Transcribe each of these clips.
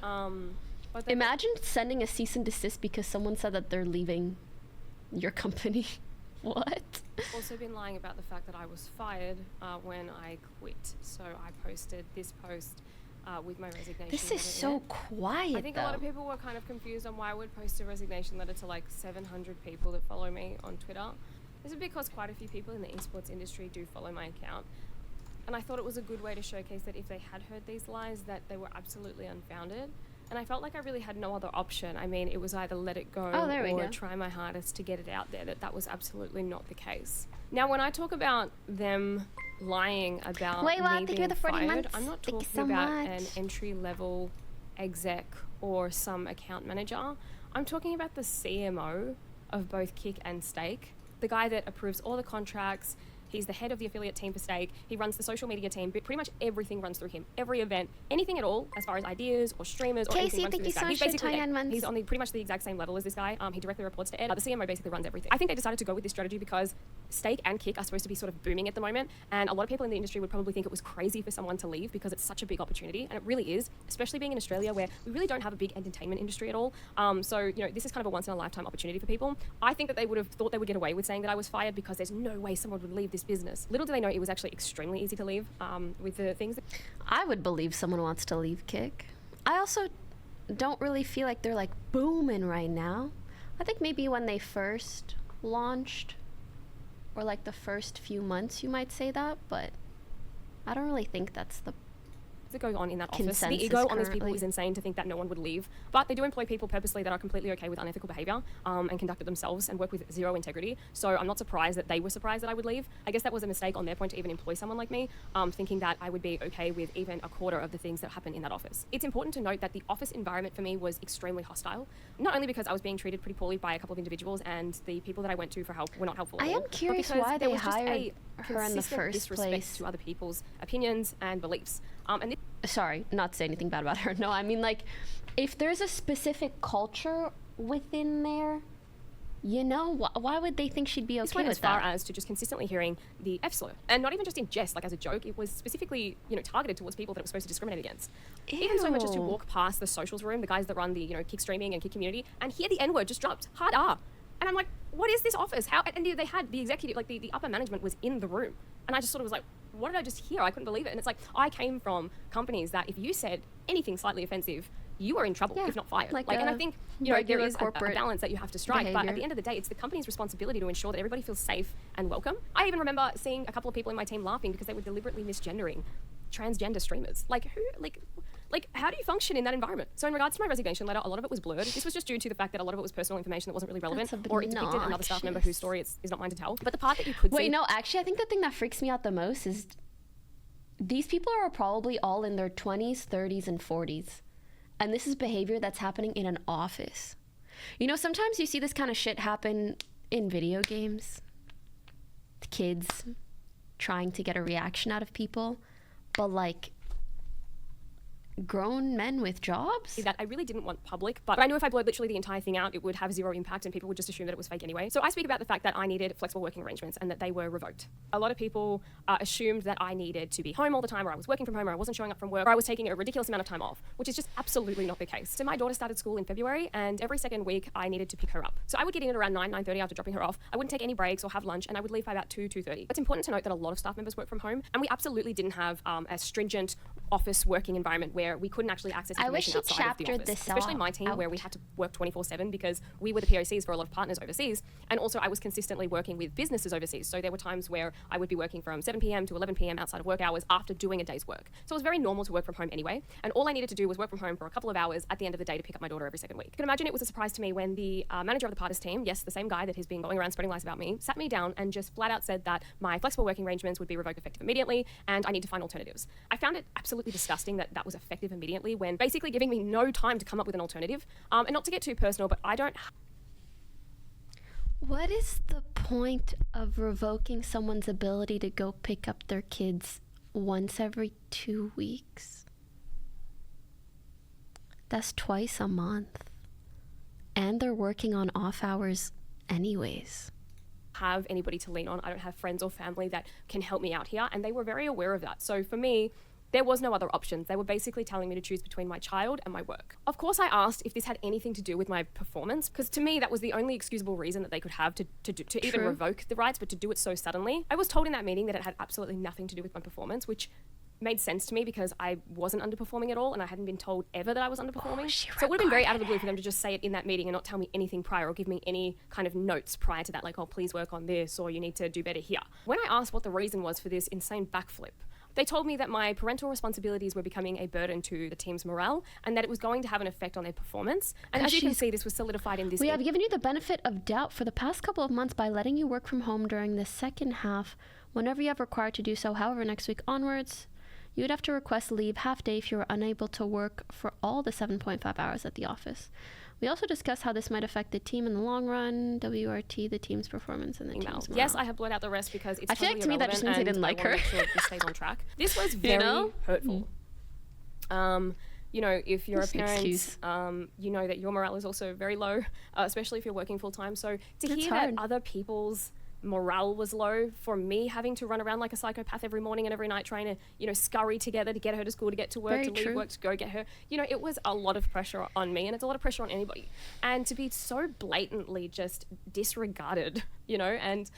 But Imagine sending a cease and desist because someone said that they're leaving your company. What? Also been lying about the fact that I was fired when I quit. So I posted this post with my resignation This is letter so in it. quiet, I think a lot of people were kind of confused on why I would post a resignation letter to like 700 people that follow me on Twitter. This is because quite a few people in the esports industry do follow my account. And I thought it was a good way to showcase that if they had heard these lies, that they were absolutely unfounded. And I felt like I really had no other option. I mean, it was either let it go or try my hardest to get it out there, that was absolutely not the case. Now, when I talk about them lying about me being fired, I'm not talking about an entry-level exec or some account manager. I'm talking about the CMO of both Kick and Stake, the guy that approves all the contracts. He's the head of the affiliate team for Stake. He runs the social media team, but pretty much everything runs through him. Every event, anything at all, as far as ideas or streamers or anything runs through this guy. He's basically he's on pretty much the exact same level as this guy. He directly reports to Ed. The CMO basically runs everything. I think they decided to go with this strategy because Stake and Kick are supposed to be sort of booming at the moment, and a lot of people in the industry would probably think it was crazy for someone to leave because it's such a big opportunity, and it really is, especially being in Australia where we really don't have a big entertainment industry at all. So, this is kind of a once-in-a-lifetime opportunity for people. I think that they would have thought they would get away with saying that I was fired because there's no way someone would leave this business. Little do they know it was actually extremely easy to leave with the things that I would believe someone wants to leave Kick. I also don't really feel like they're like booming right now. I think maybe when they first launched or like the first few months you might say that, but I don't really think that's the that go on in that office. The ego on these people is insane to think that no one would leave, but they do employ people purposely that are completely okay with unethical behavior and conduct it themselves and work with zero integrity. So I'm not surprised that they were surprised that I would leave. I guess that was a mistake on their point to even employ someone like me, thinking that I would be okay with even a quarter of the things that happen in that office. It's important to note that the office environment for me was extremely hostile, not only because I was being treated pretty poorly by a couple of individuals and the people that I went to for help were not helpful at all, I am curious why they hired her in the first disrespect place to other people's opinions and beliefs. Sorry, not to say anything bad about her. No, I mean, like, if there's a specific culture within there, why would they think she'd be okay with that? As far as to just consistently hearing the F slur, and not even just in jest, like as a joke. It was specifically, targeted towards people that it was supposed to discriminate against. Ew. Even so much as to walk past the socials room, the guys that run the, Kick streaming and Kick community, and hear the N-word just dropped, hard R. And I'm like, what is this office? How? And they had the executive, like the upper management was in the room. And I just sort of was like, what did I just hear? I couldn't believe it. And it's like, I came from companies that if you said anything slightly offensive, you were in trouble, if not fired. And I think, there is a balance that you have to strike. Behavior. But at the end of the day, it's the company's responsibility to ensure that everybody feels safe and welcome. I even remember seeing a couple of people in my team laughing because they were deliberately misgendering transgender streamers. How do you function in that environment? So in regards to my resignation letter, a lot of it was blurred. This was just due to the fact that a lot of it was personal information that wasn't really relevant, or it depicted another staff member whose story is not mine to tell. But the part that you could see... Wait, no, actually, I think the thing that freaks me out the most is these people are probably all in their 20s, 30s, and 40s. And this is behavior that's happening in an office. Sometimes you see this kind of shit happen in video games. Kids trying to get a reaction out of people. But, grown men with jobs? That I really didn't want public, but I knew if I blurred literally the entire thing out, it would have zero impact and people would just assume that it was fake anyway. So I speak about the fact that I needed flexible working arrangements and that they were revoked. A lot of people assumed that I needed to be home all the time, or I was working from home, or I wasn't showing up from work, or I was taking a ridiculous amount of time off, which is just absolutely not the case. So my daughter started school in February, and every second week I needed to pick her up. So I would get in at around 9:30 after dropping her off. I wouldn't take any breaks or have lunch, and I would leave by about 2:30. It's important to note that a lot of staff members work from home, and we absolutely didn't have a stringent office working environment where we couldn't actually access information outside of the office. Especially my team where we had to work 24/7 because we were the POCs for a lot of partners overseas, and also I was consistently working with businesses overseas. So there were times where I would be working from 7 p.m. to 11 p.m. outside of work hours after doing a day's work. So it was very normal to work from home anyway, and all I needed to do was work from home for a couple of hours at the end of the day to pick up my daughter every second week. You can imagine it was a surprise to me when the manager of the partners team, yes, the same guy that has been going around spreading lies about me, sat me down and just flat out said that my flexible working arrangements would be revoked effective immediately and I need to find alternatives. I found it absolutely disgusting that that was effective immediately when basically giving me no time to come up with an alternative. And not to get too personal, but I don't... What is the point of revoking someone's ability to go pick up their kids once every 2 weeks? That's twice a month. And they're working on off hours anyways. Have anybody to lean on. I don't have friends or family that can help me out here, and they were very aware of that. So for me, There was no other options. They were basically telling me to choose between my child and my work. Of course, I asked if this had anything to do with my performance, because to me, that was the only excusable reason that they could have to even revoke the rights, but to do it so suddenly. I was told in that meeting that it had absolutely nothing to do with my performance, which made sense to me because I wasn't underperforming at all and I hadn't been told ever that I was underperforming. So it would have been very out of the blue for them to just say it in that meeting and not tell me anything prior or give me any kind of notes prior to that, like, oh, please work on this or you need to do better here. When I asked what the reason was for this insane backflip, they told me that my parental responsibilities were becoming a burden to the team's morale and that it was going to have an effect on their performance. And as you can see, this was solidified in this. We have given you the benefit of doubt for the past couple of months by letting you work from home during the second half whenever you have required to do so. However, next week onwards, you would have to request leave half day if you were unable to work for all the 7.5 hours at the office. We also discussed how this might affect the team in the long run, WRT, the team's performance, and the team's morale. Yes, I have blurred out the rest because it's I feel like to me that just means they didn't like her. Sure this stays on track. This was very hurtful. You know, if you're a parent, you know that your morale is also very low, especially if you're working full time. So to hear that other people's morale was low, for me having to run around like a psychopath every morning and every night trying to, you know, scurry together to get her to school, to get to work, leave work, to go get her, you know, it was a lot of pressure on me and it's a lot of pressure on anybody. And to be so blatantly just disregarded, you know, and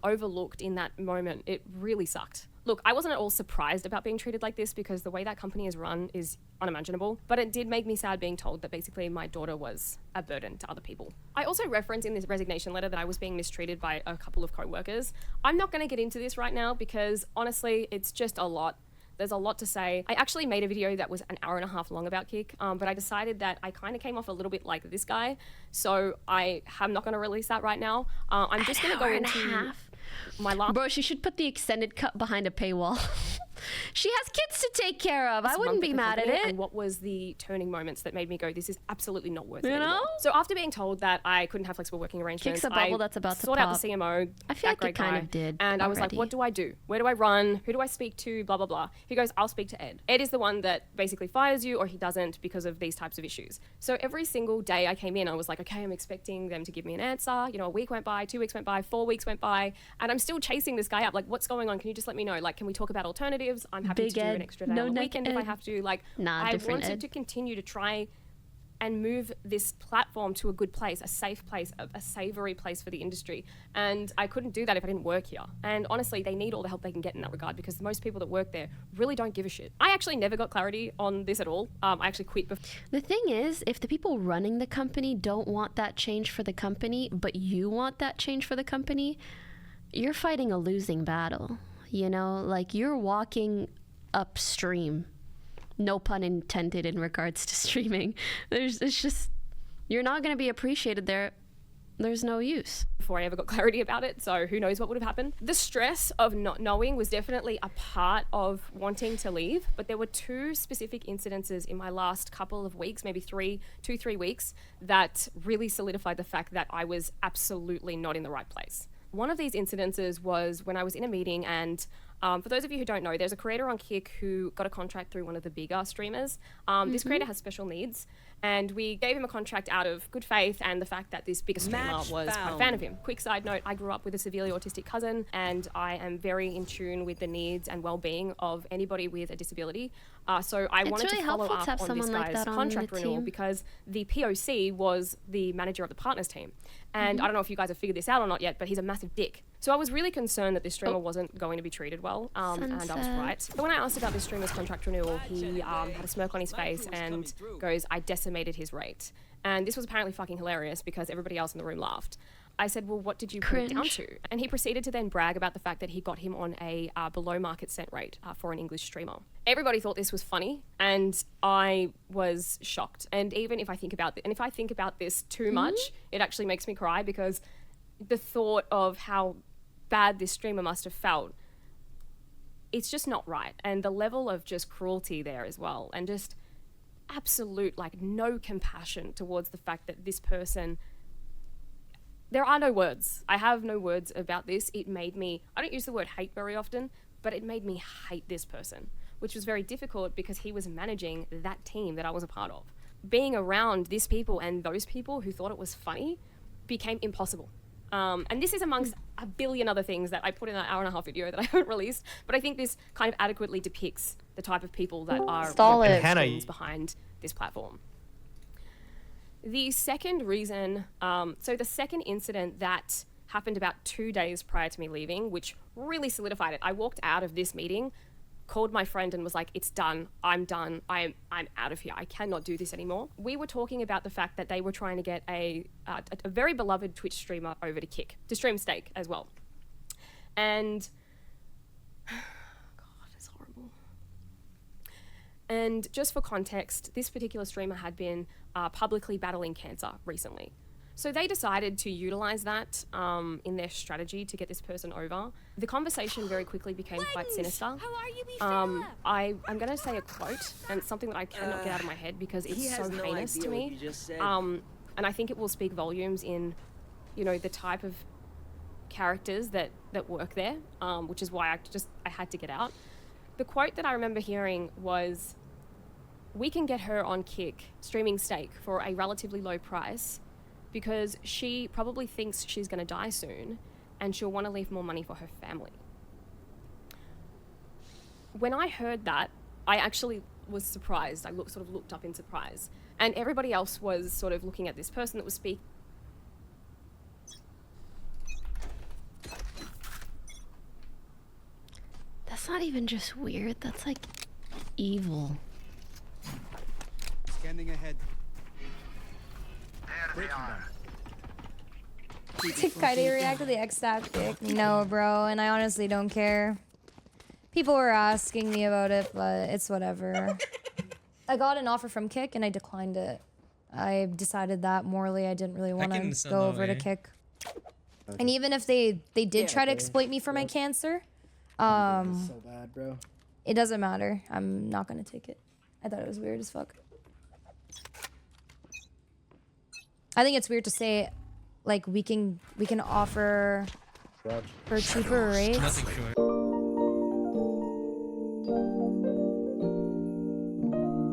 overlooked in that moment, it really sucked. Look, I wasn't at all surprised about being treated like this because the way that company is run is unimaginable, but it did make me sad being told that basically my daughter was a burden to other people. I also reference in this resignation letter that I was being mistreated by a couple of co-workers. I'm not going to get into this right now because honestly, it's just a lot. There's a lot to say. I actually made a video that was an hour and a half long about Kik, but I decided that I kind of came off a little bit like this guy, so I'm not going to release that right now. I'm just going to go into my last... Bro, she should put the extended cut behind a paywall. She has kids to take care of. I wouldn't be mad at it. And what was the turning moments that made me go, this is absolutely not worth it anymore? So after being told that I couldn't have flexible working arrangements, Kicks a bubble that's about to sought out the CMO. I feel like it kind of did. And I was like, what do I do? Where do I run? Who do I speak to? Blah, blah, blah. He goes, I'll speak to Ed. Ed is the one that basically fires you or he doesn't because of these types of issues. So every single day I came in, I was like, okay, I'm expecting them to give me an answer. You know, a week went by, 2 weeks went by, 4 weeks went by, and I'm still chasing this guy up. Like, what's going on? Can you just let me know? Like, can we talk about alternatives? I'm happy to do an extra day on the weekend if I have to. Like, I wanted to continue to try and move this platform to a good place, a safe place, a savory place for the industry. And I couldn't do that if I didn't work here. And honestly, they need all the help they can get in that regard because most people that work there really don't give a shit. I actually never got clarity on this at all. I actually quit before. The thing is, if the people running the company don't want that change for the company, but you want that change for the company, you're fighting a losing battle. You know, like you're walking upstream. No pun intended in regards to streaming. It's just, you're not going to be appreciated there. There's no use. Before I ever got clarity about it, so who knows what would have happened. The stress of not knowing was definitely a part of wanting to leave, but there were two specific incidences in my last couple of weeks, maybe 3 weeks, that really solidified the fact that I was absolutely not in the right place. One of these incidences was when I was in a meeting and for those of you who don't know, there's a creator on Kik who got a contract through one of the bigger streamers. This creator has special needs and we gave him a contract out of good faith and the fact that this bigger streamer was quite a fan of him. Quick side note, I grew up with a severely autistic cousin and I am very in tune with the needs and well-being of anybody with a disability. So I wanted to follow up on this guy's contract renewal because the POC was the manager of the partners team. And I don't know if you guys have figured this out or not yet, but he's a massive dick. So I was really concerned that this streamer wasn't going to be treated well, and I was right. But when I asked about this streamer's contract renewal, he had a smirk on his face and goes, I decimated his rate. And this was apparently fucking hilarious because everybody else in the room laughed. I said, well, what did you put it down to? And he proceeded to then brag about the fact that he got him on a below market cent rate for an English streamer. Everybody thought this was funny and I was shocked. And even if I think about this too much, it actually makes me cry because the thought of how bad this streamer must have felt, it's just not right. And the level of just cruelty there as well, and just absolute like no compassion towards the fact that this person, there are no words. I have no words about this. It made me, I don't use the word hate very often, but it made me hate this person, which was very difficult because he was managing that team that I was a part of. Being around these people and those people who thought it was funny became impossible. And this is amongst a billion other things that I put in that hour-and-a-half video that I haven't released, but I think this kind of adequately depicts the type of people that are behind this platform. The second reason, so the second incident that happened about 2 days prior to me leaving, which really solidified it. I walked out of this meeting, called my friend and was like, it's done. I'm out of here. I cannot do this anymore. We were talking about the fact that they were trying to get a very beloved Twitch streamer over to Kick, to stream Steak as well. And, God, it's horrible. And just for context, this particular streamer had been publicly battling cancer recently. So they decided to utilize that in their strategy to get this person over. The conversation very quickly became quite sinister. How are you, me fella? I'm going to say a quote, and it's something that I cannot get out of my head because it's so heinous to me. And I think it will speak volumes in, you know, the type of characters that work there, which is why I had to get out. The quote that I remember hearing was, "We can get her on Kick streaming Steak for a relatively low price, because she probably thinks she's going to die soon and she'll want to leave more money for her family." When I heard that, I actually was surprised. I sort of looked up in surprise. And everybody else was sort of looking at this person that was speaking. That's not even just weird, that's like evil. Scanning ahead. Did Kyedae react to the X-Staff kick? No, bro, and I honestly don't care. People were asking me about it, but it's whatever. I got an offer from Kick and I declined it. I decided that morally I didn't really want to go over to Kick. Okay. And even if they did try to exploit me for my cancer, so bad, bro. It doesn't matter. I'm not gonna take it. I thought it was weird as fuck. I think it's weird to say, like, we can offer for cheaper rates.